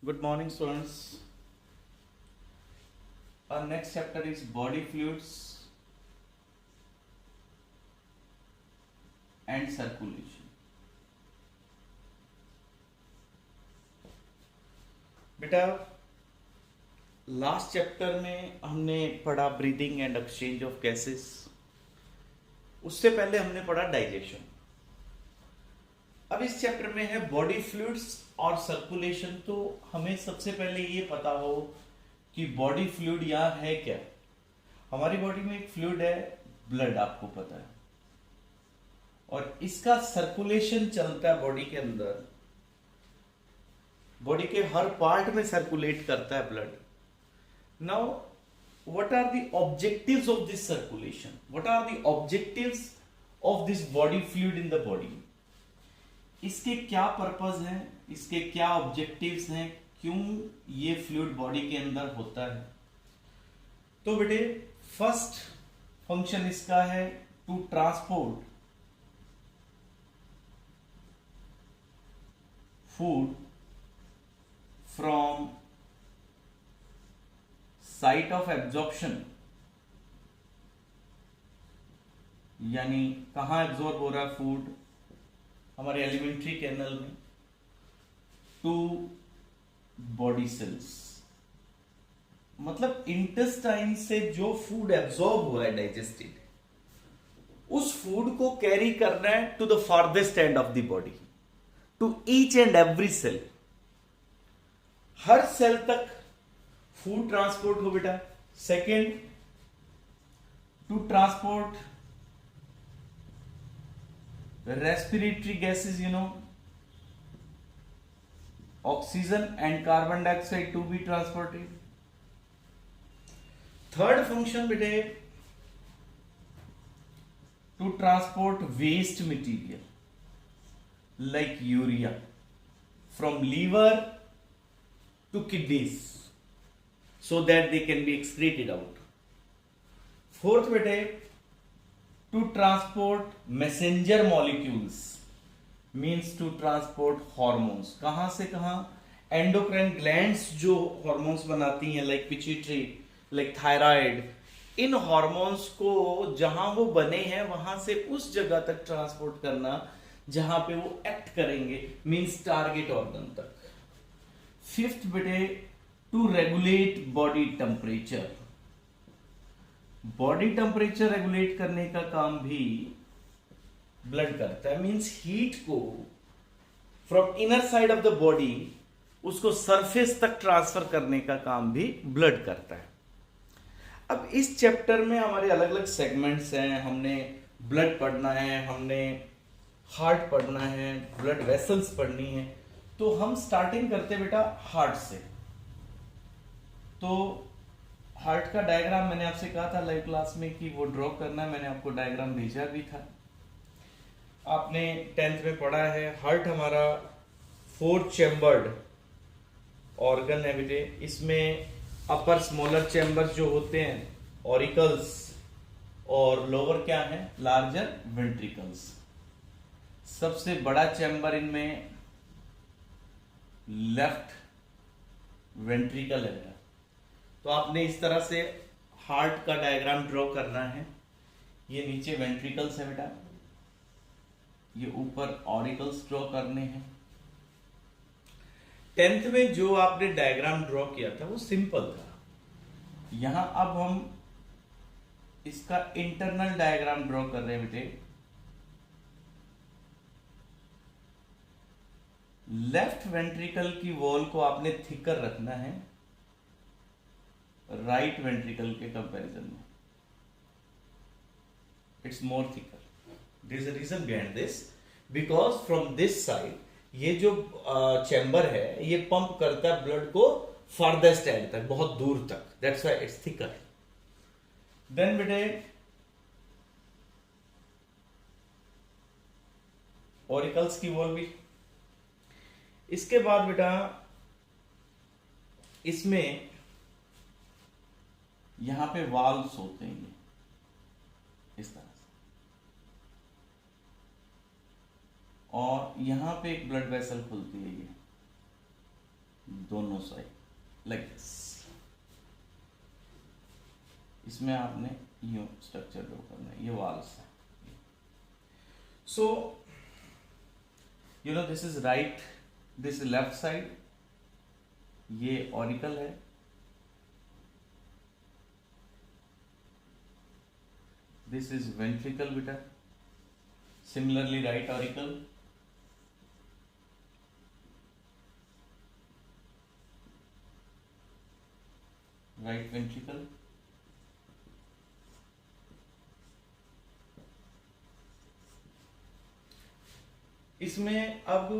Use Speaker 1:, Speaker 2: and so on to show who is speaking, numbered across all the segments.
Speaker 1: Good morning, students. Our next chapter is body fluids and circulation. बेटा last chapter में हमने पढ़ा breathing and exchange of gases. उससे पहले हमने पढ़ा डाइजेशन। अब इस चैप्टर में है बॉडी फ्लूइड्स और सर्कुलेशन। तो हमें सबसे पहले ये पता हो कि बॉडी फ्लूइड यहाँ है क्या। हमारी बॉडी में एक फ्लूइड है, ब्लड, आपको पता है, और इसका सर्कुलेशन चलता है बॉडी के अंदर। बॉडी के हर पार्ट में सर्कुलेट करता है blood. Now what are the objectives of this circulation? What are the objectives of this body fluid in the body? इसके क्या पर्पस हैं, इसके क्या ऑब्जेक्टिव्स हैं, क्यों ये फ्लूइड बॉडी के अंदर होता है? तो बेटे फर्स्ट फंक्शन इसका है to transport food from site of absorption, यानी कहां एब्जॉर्ब हो रहा है फूड, हमारे एलिमेंट्री कैनल में, टू बॉडी सेल्स। मतलब इंटेस्टाइन से जो फूड एब्जॉर्ब हुआ है, डाइजेस्टेड, उस फूड को कैरी करना है to the farthest end of the body, to each and every cell. हर सेल तक फूड ट्रांसपोर्ट हो बेटा। Second, to transport respiratory gases, oxygen and carbon dioxide to be transported. Third function बेटे, to transport waste material like urea from liver to kidneys so that they can be excreted out. Fourth बेटे, to transport messenger molecules, means to transport hormones. कहां से कहां? Endocrine glands जो hormones बनाती हैं, like pituitary, like thyroid, इन hormones को जहां वो बने हैं वहां से उस जगह तक ट्रांसपोर्ट करना जहां पे वो एक्ट करेंगे, मींस टारगेट ऑर्गन तक। फिफ्थ बेटे, to regulate body temperature. Body temperature regulate करने का काम भी ब्लड करता है, मींस हीट को from inner side of the body उसको सरफेस तक ट्रांसफर करने का काम भी ब्लड करता है। अब इस चैप्टर में हमारे अलग अलग सेगमेंट्स हैं। हमने ब्लड पढ़ना है, हमने हार्ट पढ़ना है, ब्लड वेसल्स पढ़नी है। तो हम स्टार्टिंग करते बेटा हार्ट से। तो हार्ट का डायग्राम मैंने आपसे कहा था लाइव क्लास में कि वो ड्रॉ करना है। मैंने आपको डायग्राम भेजा भी था, आपने 10th में पढ़ा है। हार्ट हमारा 4 चैम्बर्ड ऑर्गन है बेटे। इसमें अपर स्मॉलर चैम्बर्स जो होते हैं, ऑरिकल्स, और लोअर क्या है, लार्जर वेंट्रिकल्स। सबसे बड़ा चैम्बर इनमें लेफ्ट वेंट्रिकल है। तो आपने इस तरह से हार्ट का डायग्राम ड्रॉ करना है। ये नीचे वेंट्रिकल्स है बेटा, ये ऊपर ऑरिकल्स ड्रॉ करने हैं। 10th में जो आपने डायग्राम ड्रॉ किया था वो सिंपल था। यहां अब हम इसका इंटरनल डायग्राम ड्रॉ कर रहे हैं बेटे। लेफ्ट वेंट्रिकल की वॉल को आपने थिकर रखना है राइट वेंट्रिकल के कंपैरिजन में। It's more thicker. There is a reason behind this, because from this side ये जो चैम्बर है ये पंप करता है ब्लड को फार्देस्ट एंड तक, बहुत दूर तक। That's why it's thicker. Then बेटे ऑरिकल्स की वॉल भी। इसके बाद बेटा इसमें यहां पे वाल्व्स होते हैं इस तरह से, और यहां पे एक ब्लड वेसल खुलती है ये। दोनों साइड लाइक दिस। इसमें आपने यूं स्ट्रक्चर ड्रॉ करना है, ये वॉल्स है। So you know this is right, this left side, ये ऑरिकल है, दिस इज वेंट्रिकल बेटा, similarly right auricle, right ventricle, इसमें अब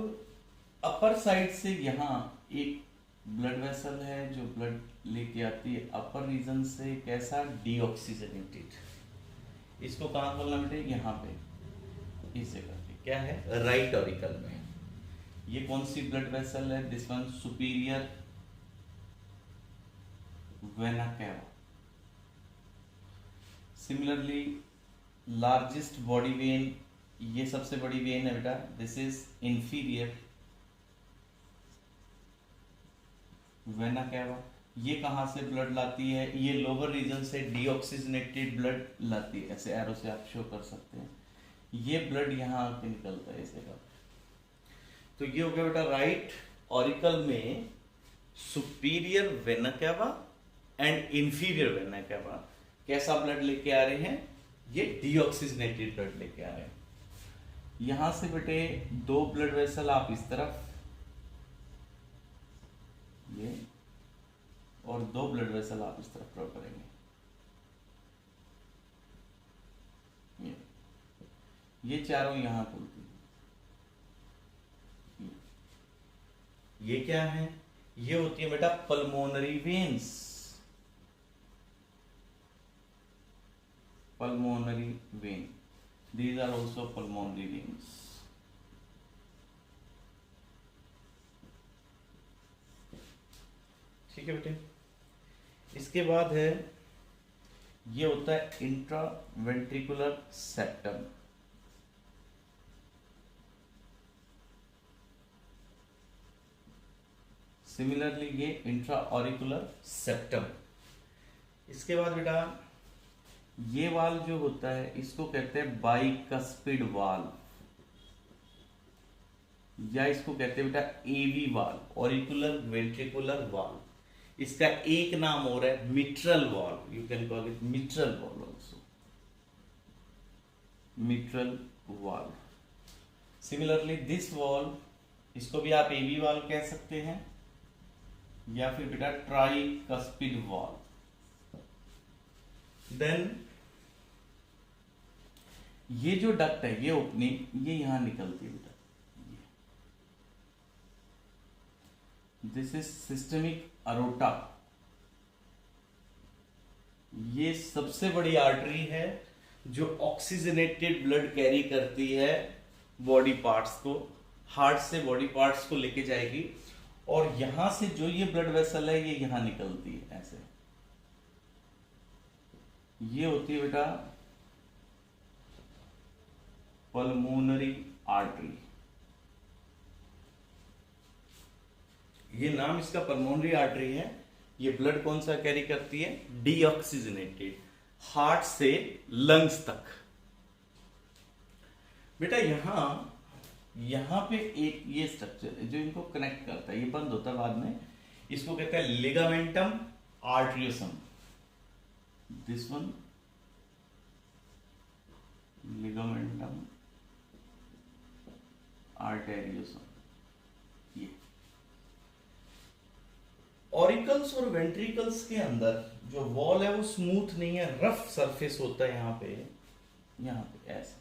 Speaker 1: अपर साइड से यहां एक ब्लड वेसल है जो ब्लड लेके आती है अपर रीजन से, कैसा डीऑक्सीजनेटेड। इसको कहां खोलना बेटे, यहां पे इस जगह पे, क्या है राइट ऑरिकल में। ये कौन सी ब्लड वेसल है, this one superior vena cava. Similarly largest body when, ये सबसे बड़ी वेन है बेटा, this is inferior vena cava. ये कहां से ब्लड लाती है, ये लोअर रीजन से डीऑक्सीजनेटेड ब्लड लाती है, ऐसे एरो से आप शो कर सकते हैं। ये ब्लड यहां आके निकलता है इस जगह। तो ये हो गया बेटा राइट ऑरिकल में superior vena cava and inferior vena cava. कैसा ब्लड लेके आ रहे हैं, ये डीऑक्सीजनेटेड ब्लड लेके आ रहे हैं। यहां से बेटे दो ब्लड वेसल आप इस तरफ, ये, और दो ब्लड वेसल आप इस तरफ ड्रॉ करेंगे, ये चारों यहां खुलती है। ये क्या है, ये होती है बेटा pulmonary veins, pulmonary vein, these are also pulmonary veins। ठीक है बेटे। इसके बाद है, ये होता है इंट्रावेंट्रिकुलर सेप्टम। सिमिलरली ये इंट्राऑरिकुलर सेप्टम। इसके बाद बेटा ये वाल जो होता है इसको कहते हैं बाइकस्पिड वाल, या इसको कहते हैं बेटा एवी वाल, ऑरिकुलर वेंट्रिकुलर वाल। इसका एक नाम और है mitral valve, you can call it mitral valve also, mitral valve. Similarly this wall, इसको भी आप एवी वॉल कह सकते हैं, या फिर बेटा ट्राइकस्पिड वॉल। देन ये जो डक्ट है, ये ओपनिंग, ये यहां निकलती है बेटा, दिस इज सिस्टमिक अरोटा। ये सबसे बड़ी आर्टरी है जो ऑक्सीजनेटेड ब्लड कैरी करती है बॉडी पार्ट्स को, हार्ट से बॉडी पार्ट्स को लेके जाएगी, और यहां से जो ये ब्लड वेसल है ये यहां निकलती है ऐसे। ये होती है बेटा पल्मोनरी आर्टरी। ये नाम इसका पल्मोनरी आर्टरी है। ये ब्लड कौन सा कैरी करती है, डीऑक्सीजनेटेड, हार्ट से लंग्स तक। बेटा यहां पे एक ये स्ट्रक्चर है जो इनको कनेक्ट करता है, ये बंद होता है बाद में, इसको कहते हैं ligamentum arteriosum. This one ligamentum arteriosum. ये ऑरिकल्स और वेंट्रिकल्स के अंदर जो वॉल है वो स्मूथ नहीं है, रफ सरफेस होता है यहां पे ऐसा।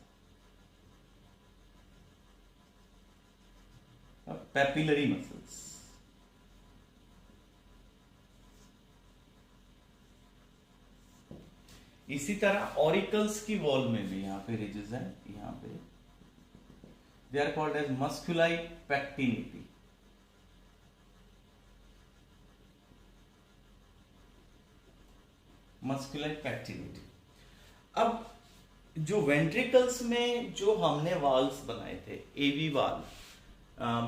Speaker 1: पैपिलरी मसल्स, इसी तरह ऑरिकल्स की वॉल में भी यहां पे रिजेस है, यहां पे दे आर कॉल्ड एज मस्कुलाई पैक्टिनिटी। मस्कुलाई पैक्टिनिटी। अब जो वेंट्रिकल्स में जो हमने वाल्स बनाए थे, एवी वाल,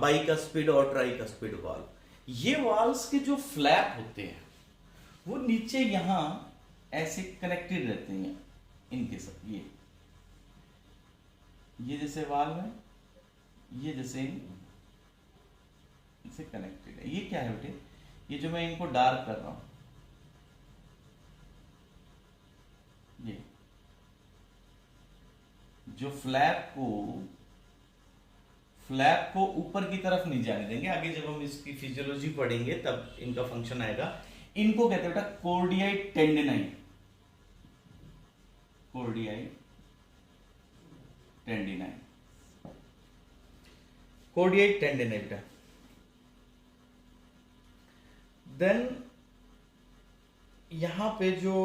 Speaker 1: बाइकस्पिड और ट्राइकस्पिड वाल, ये वाल्व्स के जो फ्लैप होते हैं वो नीचे यहां ऐसे कनेक्टेड रहते हैं इनके साथ। ये जैसे वाल्व है, ये जैसे इनसे कनेक्टेड है। ये क्या है बेटे, ये जो मैं इनको डार्क कर रहा हूं, ये जो फ्लैप को ऊपर की तरफ नहीं जाने देंगे। आगे जब हम इसकी फिजियोलॉजी पढ़ेंगे तब इनका फंक्शन आएगा। इनको कहते हैं बेटा कोर्डियाई टेंडिनाई, कोर्डियाई टेंडिनाई, कोर्डियाई टेंडिनाई बेटा। देन यहां पे जो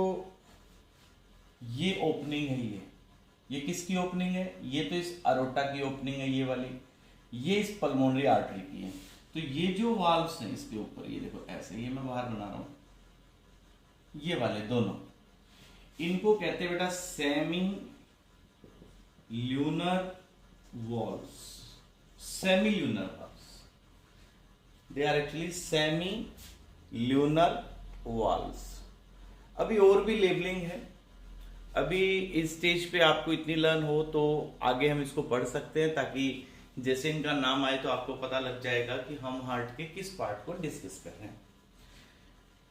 Speaker 1: ये ओपनिंग है, ये किसकी ओपनिंग है? ये तो इस अरोटा की ओपनिंग है, ये वाली, ये इस पल्मोनरी आर्टरी की है। तो ये जो वाल्व्स हैं इसके ऊपर, ये देखो ऐसे, ये मैं बाहर बना रहा हूं, ये वाले दोनों, इनको कहते हैं बेटा semi lunar valves, semi lunar valves, they are actually semi lunar valves. अभी और भी लेबलिंग है, अभी इस स्टेज पे आपको इतनी लर्न हो तो आगे हम इसको पढ़ सकते हैं, ताकि जैसे इनका नाम आए तो आपको पता लग जाएगा कि हम हार्ट के किस पार्ट को डिस्कस कर रहे हैं।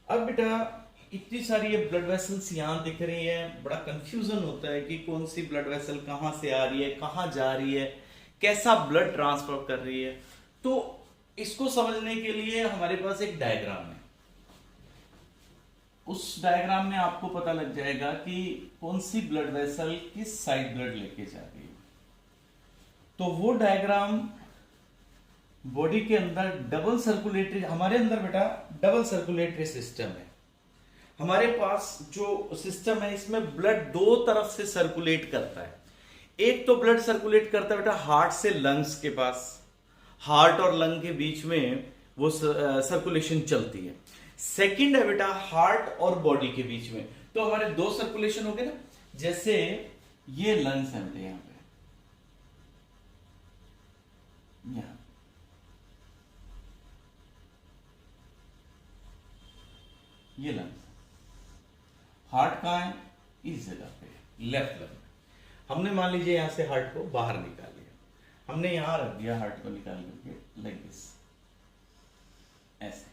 Speaker 1: अब बेटा इतनी सारी ये ब्लड वेसल्स यहां दिख रही है, बड़ा कंफ्यूजन होता है कि कौन सी ब्लड वेसल कहां से आ रही है, कहां जा रही है, कैसा ब्लड ट्रांसफर कर रही है। तो इसको समझने के लिए हमारे पास एक डायग्राम है, उस डायग्राम में आपको पता लग जाएगा कि कौन सी ब्लड वेसल किस साइड ब्लड लेके जा रही है। तो वो डायग्राम बॉडी के अंदर डबल सर्कुलेटरी, हमारे अंदर बेटा डबल सर्कुलेटरी सिस्टम है। हमारे पास जो सिस्टम है इसमें ब्लड दो तरफ से सर्कुलेट करता है। एक तो ब्लड सर्कुलेट करता है बेटा हार्ट से लंग्स के पास, हार्ट और लंग के बीच में वो सर्कुलेशन चलती है। सेकंड है बेटा हार्ट और बॉडी के बीच में। तो हमारे दो सर्कुलेशन हो गए ना, जैसे ये लंग्स है बेटे, यहां पे यहां ये लंग्स, हार्ट कहां है? इस जगह पे लेफ्ट लंग। हमने मान लीजिए यहां से हार्ट को बाहर निकाल लिया, हमने यहां रख दिया हार्ट को निकाल करके लाइक दिस, ऐसे।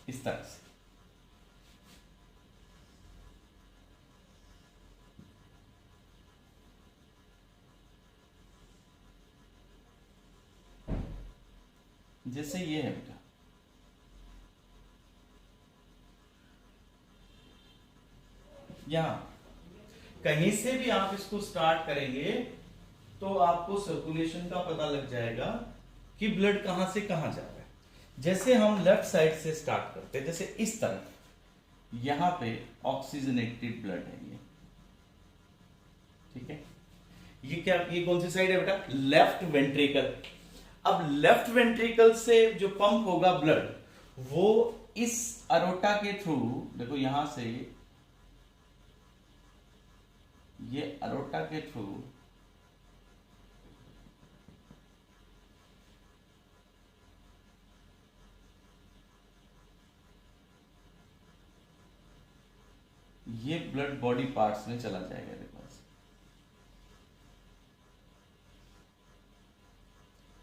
Speaker 1: इस तरह से जैसे ये है बेटा, यहां कहीं से भी आप इसको स्टार्ट करेंगे तो आपको सर्कुलेशन का पता लग जाएगा कि ब्लड कहां से कहां जा रहा है। जैसे हम लेफ्ट साइड से स्टार्ट करते हैं, जैसे इस तरफ, यहां पे ऑक्सीजनेटेड ब्लड है ये, ठीक है। ये क्या, ये कौन सी साइड है बेटा? Left ventricle. अब लेफ्ट वेंट्रिकल से जो पंप होगा ब्लड, वो इस अरोटा के थ्रू, देखो यहां से ये अरोटा के थ्रू ये ब्लड बॉडी पार्ट्स में चला जाएगा। देखो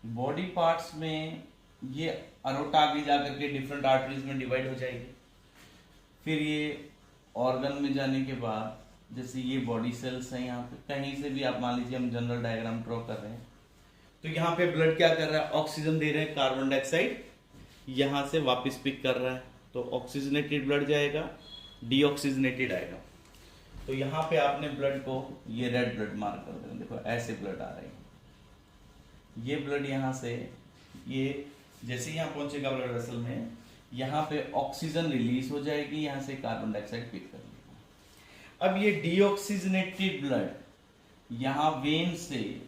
Speaker 1: बॉडी पार्ट्स में ये अरोटा आगे जाकर के डिफरेंट आर्टरीज में डिवाइड हो जाएगी। फिर ये ऑर्गन में जाने के बाद, जैसे ये बॉडी सेल्स हैं, यहाँ पे कहीं से भी आप मान लीजिए हम जनरल डायग्राम ड्रॉ कर रहे हैं, तो यहाँ पे ब्लड क्या कर रहा है? ऑक्सीजन दे रहे हैं, कार्बन डाइऑक्साइड यहां से वापस पिक कर रहा है, तो ऑक्सीजनेटेड ब्लड जाएगा, डीऑक्सीजनेटेड आएगा। तो यहाँ पे आपने ब्लड को ये रेड ब्लड मार्क कर देना, देखो ऐसे ब्लड आ रहे हैं। ये ब्लड यहाँ से, ये जैसे यहाँ पहुंचेगा ब्लड वेसल में, यहाँ पे ऑक्सीजन रिलीज हो जाएगी, यहाँ से कार्बन डाइऑक्साइड पिक कर लेगा। अब ये डीऑक्सीजनेटेड ब्लड यहाँ वेन से,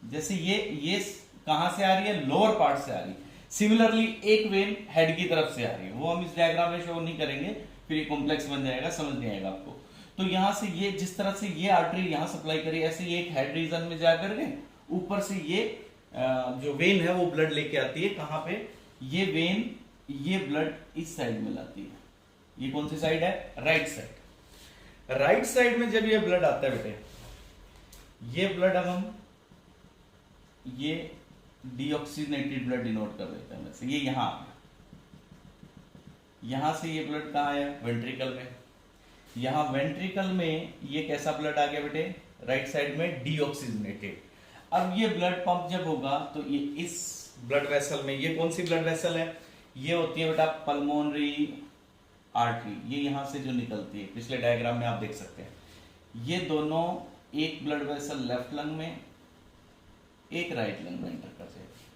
Speaker 1: जैसे ये कहां से आ रही है? लोअर पार्ट से आ रही है। सिमिलरली एक वेन हेड की तरफ से आ रही है, वो हम इस डायग्राम में शो नहीं करेंगे, फिर ये कॉम्प्लेक्स बन जाएगा, समझ नहीं आएगा आपको। तो यहां से ये जिस तरह से ये आर्टरी यहां सप्लाई करी, ऐसे ये एक हेड रीजन में जाकर के ऊपर से ये जो वेन है वो ब्लड लेके आती है। कहां पे? ये वेन ये ब्लड इस साइड में लाती है। ये कौन सी साइड है? Right side. राइट साइड में जब ये ब्लड आता है बेटे, ये ब्लड अब हम ये डीऑक्सीजनेटेड ब्लड डिनोट कर देते हैं। वैसे ये यहां आ गया, यहां से ये ब्लड कहां आया? वेंट्रिकल में। यहां वेंट्रिकल में ये कैसा ब्लड आ गया बेटे? राइट साइड में डीऑक्सीजनेटेड। अब ये ब्लड पंप जब होगा तो ये इस ब्लड वेसल में, ये कौन सी ब्लड वेसल है? ये होती है बेटा पल्मोनरी आर्टरी। ये यहां से जो निकलती है, पिछले डायग्राम में आप देख सकते हैं। ये दोनों, एक ब्लड वेसल लेफ्ट लंग में, एक राइट लंग में एंटर कर जाएगी।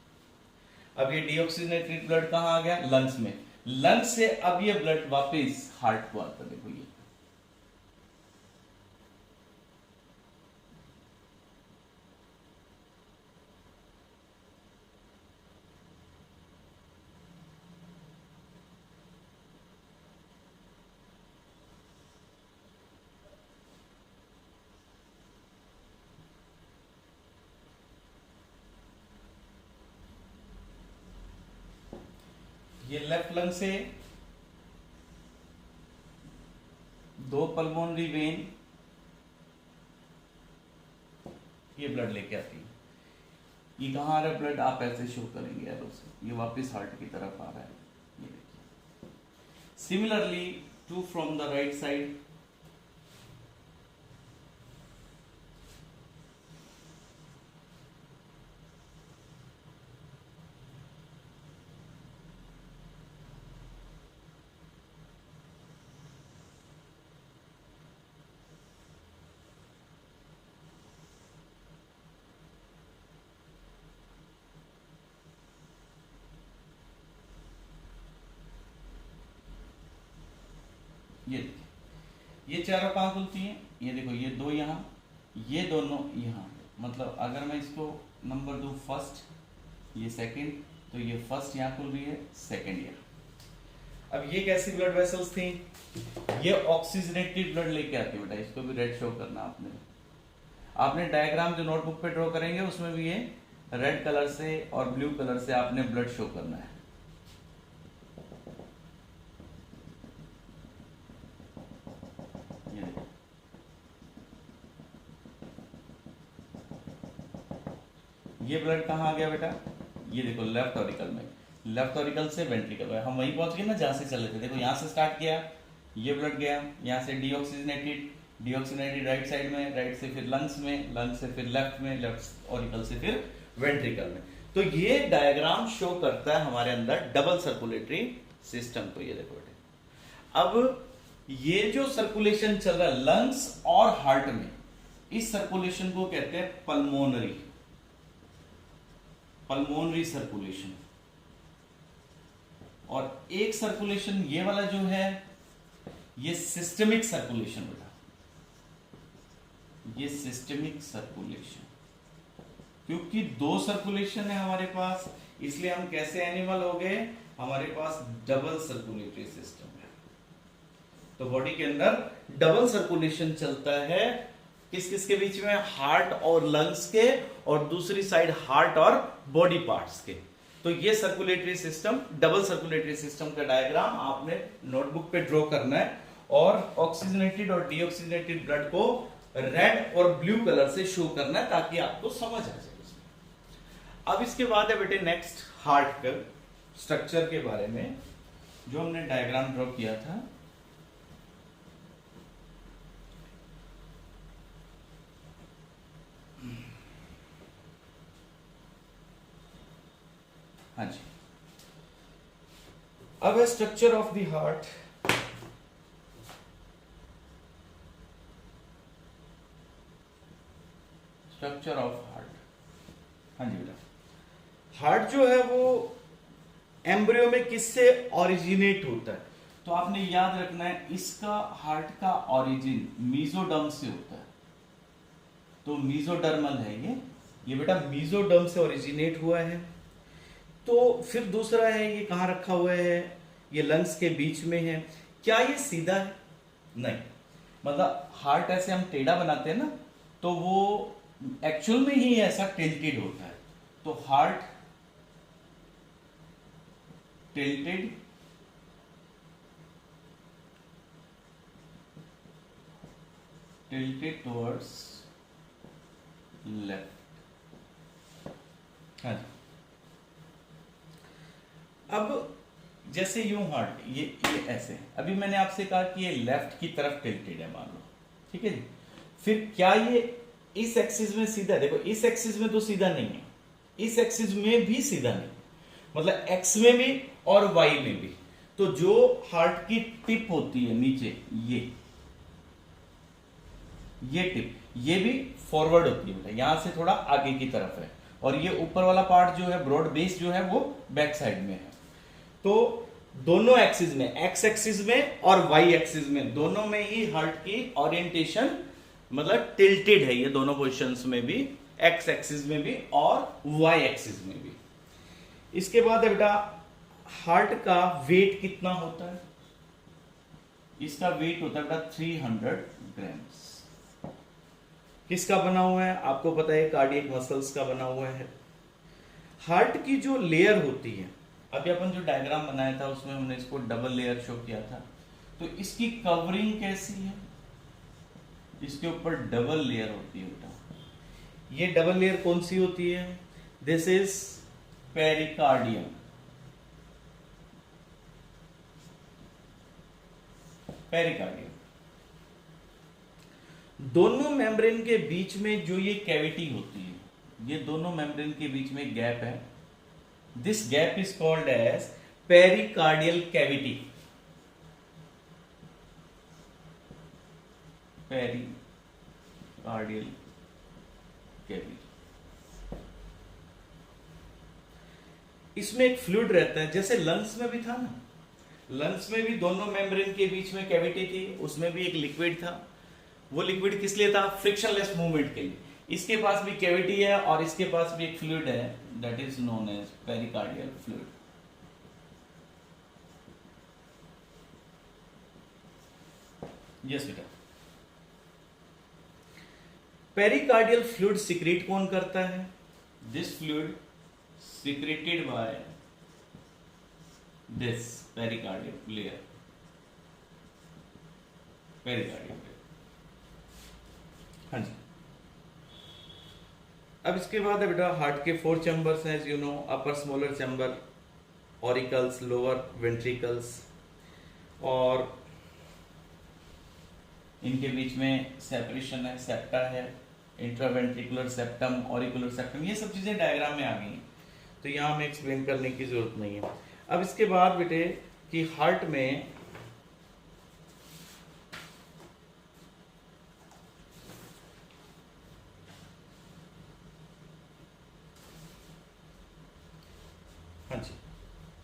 Speaker 1: अब ये डीऑक्सीजनेटेड ब्लड कहां आ गया? लंग्स में। लंग्स से अब ये ब्लड वापस हार्ट को आता है। देखो ये लेफ्ट लंग से दो पल्मोनरी वेन ये ब्लड लेके आती है। ये कहां आ रहा है ब्लड? आप ऐसे शो करेंगे एरो से, ये वापस हार्ट की तरफ आ रहा है। ये देखिए। Similarly to from the right side, ये देखिए, ये चारों कहां खुलती हैं? ये देखो, ये दो यहां, ये दोनों यहां। मतलब अगर मैं इसको नंबर दूं फर्स्ट, ये सेकंड, तो ये फर्स्ट यहां खुल रही है, सेकंड यहां। अब ये कैसी ब्लड वेसल्स थी? ये ऑक्सीजनेटेड ब्लड लेके आती है बेटा। इसको भी रेड शो करना आपने डायग्राम जो नोटबुक पे ड्रॉ करेंगे उसमें भी ये रेड कलर से और ब्लू कलर से आपने ब्लड शो करना है। ये ब्लड कहां आ गया बेटा? ये देखो लेफ्ट ऑरिकल में, लेफ्ट ऑरिकल से वेंट्रिकल में। हम वहीं पहुंच गए ना जहां से चले थे। देखो यहां से स्टार्ट किया, ये ब्लड गया यहां से डीऑक्सीजनेटेड राइट साइड में, राइट से फिर लंग्स में, लंग्स से फिर लेफ्ट में, लेफ्ट ऑरिकल से फिर वेंट्रिकल में। तो ये डायग्राम शो करता है हमारे अंदर डबल सर्कुलेटरी सिस्टम को। ये देखो बेटे, अब ये जो सर्कुलेशन चल रहा है लंग्स और हार्ट में, इस सर्कुलेशन को कहते हैं पल्मोनरी सर्कुलेशन। और एक सर्कुलेशन ये वाला जो है ये सिस्टमिक सर्कुलेशन बेटा, ये सिस्टमिक सर्कुलेशन। क्योंकि दो सर्कुलेशन है हमारे पास, इसलिए हम कैसे एनिमल हो गए? हमारे पास डबल सर्कुलेटरी सिस्टम है। तो बॉडी के अंदर डबल सर्कुलेशन चलता है। किस किस के बीच में? हार्ट और लंग्स के, और दूसरी साइड हार्ट और बॉडी पार्ट्स के। तो ये circulatory system, double circulatory system का डायग्राम आपने नोटबुक पे ड्रॉ करना है, और ऑक्सीजनेटेड और डीऑक्सीजनेटेड ब्लड को रेड और ब्लू कलर से शो करना है ताकि आपको समझ आ जाए। अब इसके बाद है बेटे नेक्स्ट हार्ट का स्ट्रक्चर के बारे में, जो हमने डायग्राम ड्रॉ किया था। हाँ जी, अब है structure of the heart. Structure of heart, हाँ जी बेटा, हार्ट जो है वो एम्ब्रियो में किससे ओरिजिनेट होता है? तो आपने याद रखना है, इसका हार्ट का ओरिजिन मीजोडर्म से होता है। तो मीजोडर्मल है ये बेटा मीजोडर्म से ओरिजिनेट हुआ है। तो फिर दूसरा है, ये कहां रखा हुआ है? ये लंग्स के बीच में है। क्या ये सीधा है? नहीं, मतलब हार्ट ऐसे हम टेढ़ा बनाते हैं ना, तो वो एक्चुअल में ही ऐसा टिल्टेड होता है। तो हार्ट टिल्टेड टुवर्ड्स लेफ्ट। हाँ जी। अब जैसे यूं हार्ट ये ऐसे, अभी मैंने आपसे कहा कि ये लेफ्ट की तरफ टिल्टेड है मान लो, ठीक है जी। फिर क्या ये इस एक्सिस में सीधा, देखो इस एक्सिस में तो सीधा नहीं है, इस एक्सिस में भी सीधा नहीं, मतलब एक्स में भी और वाई में भी। तो जो हार्ट की टिप होती है नीचे, ये टिप, ये भी फॉरवर्ड होती है बेटा, यहां से थोड़ा आगे की तरफ है, और ये ऊपर वाला पार्ट जो है ब्रॉड बेस जो है वो बैक साइड में है। तो दोनों एक्सिस में, एक्स एक्सिस में और वाई एक्सिस में, दोनों में ही हार्ट की ओरिएंटेशन मतलब टिल्टेड है, ये दोनों पोजीशंस में भी, एक्स एक्सिस में भी और वाई एक्सिस में भी। इसके बाद बेटा हार्ट का वेट कितना होता है? इसका वेट होता है बेटा 300 ग्राम्स। किसका बना हुआ है? आपको पता है कार्डियक मसल्स का बना हुआ है। हार्ट की जो लेयर होती है, अभी अपन जो डायग्राम बनाया था उसमें हमने इसको डबल लेयर शो किया था, तो इसकी कवरिंग कैसी है? इसके ऊपर डबल लेयर होती है बेटा। ये डबल लेयर कौन सी होती है? This is pericardium. पेरिकार्डियम। दोनों मेम्ब्रेन के बीच में जो ये कैविटी होती है, ये दोनों मेम्ब्रेन के बीच में गैप है, this gap is called as pericardial cavity. Pericardial cavity. इसमें एक फ्लूइड रहता है, जैसे लंग्स में भी था ना, लंग्स में भी दोनों मेम्ब्रेन के बीच में कैविटी थी, उसमें भी एक लिक्विड था। वो लिक्विड किस लिए था? फ्रिक्शनलेस मूवमेंट के लिए। इसके पास भी कैविटी है और इसके पास भी एक फ्लूइड है, that is known as pericardial fluid. Yes बेटा। पेरिकार्डियल फ्लूइड सिक्रेट कौन करता है? This fluid secreted by this pericardial layer. Pericardial layer. हाँ जी। अब इसके बाद है बेटा हार्ट के 4 चैम्बर्स हैं, you know, upper smaller chamber, auricles, lower ventricles, और इनके बीच में सेपरेशन है, सेप्टा है, इंट्रावेंट्रिकुलर सेप्टम, ऑरिकुलर सेप्टम, ये सब चीजें डायग्राम में आ गई हैं, तो यहां हमें एक्सप्लेन करने की जरूरत नहीं है। अब इसके बाद बेटे कि हार्ट में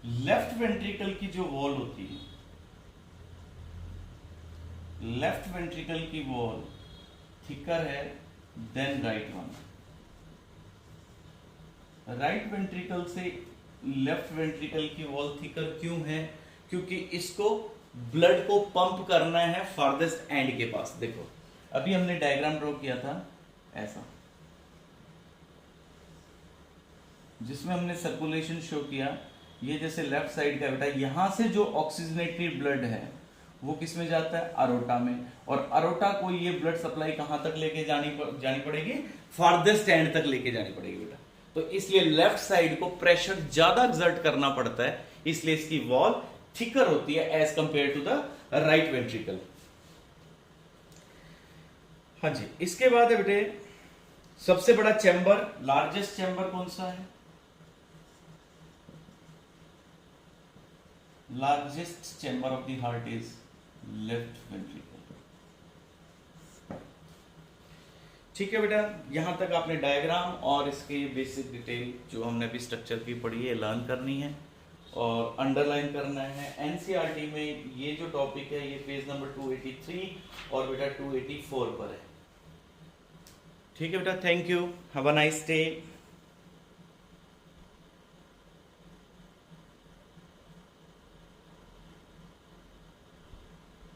Speaker 1: लेफ्ट वेंट्रिकल की जो वॉल होती है, लेफ्ट वेंट्रिकल की वॉल थिकर है than right one. Right ventricle से लेफ्ट वेंट्रिकल की वॉल थिकर क्यों है? क्योंकि इसको ब्लड को पंप करना है फार्देस्ट एंड के पास। देखो अभी हमने डायग्राम ड्रॉ किया था ऐसा, जिसमें हमने सर्कुलेशन शो किया। ये जैसे लेफ्ट साइड का बेटा, यहां से जो ऑक्सीजनेटेड ब्लड है वो किस में जाता है? अरोटा में। और अरोटा को ये ब्लड सप्लाई कहां तक लेके जानी पड़ेगी? फार्देस्ट एंड तक लेके जानी पड़ेगी बेटा। तो इसलिए लेफ्ट साइड को प्रेशर ज्यादा एक्सर्ट करना पड़ता है, इसलिए इसकी वॉल थिकर होती है as compare to the right ventricle. हाँ जी। इसके बाद है बेटे सबसे बड़ा चैम्बर, लार्जेस्ट चैम्बर कौन सा है? Largest chamber of the heart is left ventricle. ठीक है बेटा, यहां तक आपने डायग्राम और इसके बेसिक डिटेल जो हमने अभी स्ट्रक्चर की पढ़ी है लर्न करनी है और अंडरलाइन करना है। एनसीईआरटी में ये जो टॉपिक है ये पेज नंबर 283 और बेटा 284 पर है। ठीक है बेटा, thank you, have a nice day.